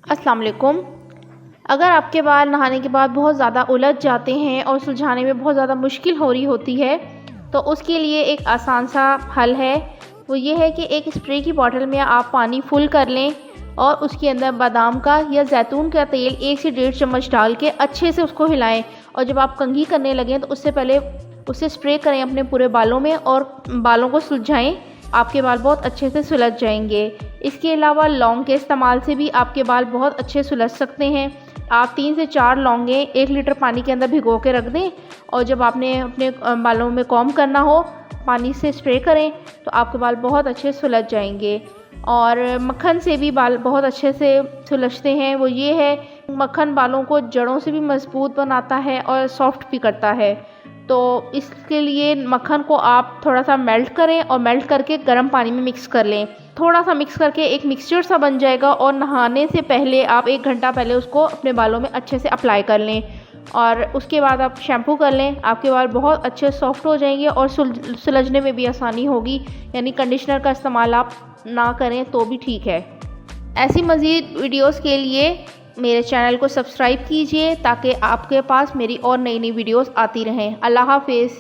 अस्सलाम वालेकुम। अगर आपके बाल नहाने के बाद बहुत ज़्यादा उलझ जाते हैं और सुलझाने में बहुत ज़्यादा मुश्किल हो रही होती है, तो उसके लिए एक आसान सा हल है। वो ये है कि एक स्प्रे की बॉटल में आप पानी फुल कर लें और उसके अंदर बादाम का या जैतून का तेल 1 से 1.5 चम्मच डाल के अच्छे से उसको हिलाएं। और जब आप कंघी करने लगें तो उससे पहले उसे स्प्रे करें अपने पूरे बालों में और बालों को सुलझाएं। आपके बाल बहुत अच्छे से सुलझ जाएंगे। इसके अलावा लौंग के इस्तेमाल से भी आपके बाल बहुत अच्छे सुलझ सकते हैं। आप 3 से 4 लौंगे 1 लीटर पानी के अंदर भिगो के रख दें और जब आपने अपने बालों में कॉम्ब करना हो पानी से स्प्रे करें तो आपके बाल बहुत अच्छे सुलझ जाएंगे। और मक्खन से भी बाल बहुत अच्छे से सुलझते हैं। वो ये है, मक्खन बालों को जड़ों से भी मजबूत बनाता है और सॉफ्ट भी करता है। तो इसके लिए मक्खन को आप थोड़ा सा मेल्ट करें और मेल्ट करके गर्म पानी में मिक्स कर लें। थोड़ा सा मिक्स करके एक मिक्सचर सा बन जाएगा और नहाने से पहले आप 1 घंटा पहले उसको अपने बालों में अच्छे से अप्लाई कर लें और उसके बाद आप शैम्पू कर लें। आपके बाल बहुत अच्छे सॉफ्ट हो जाएंगे और सुलझने में भी आसानी होगी। यानी कंडीशनर का इस्तेमाल आप ना करें तो भी ठीक है। ऐसी मज़ीद वीडियोस के लिए मेरे चैनल को सब्सक्राइब कीजिए ताकि आपके पास मेरी और नई नई वीडियोस आती रहें। अल्लाह हाफ़िज़।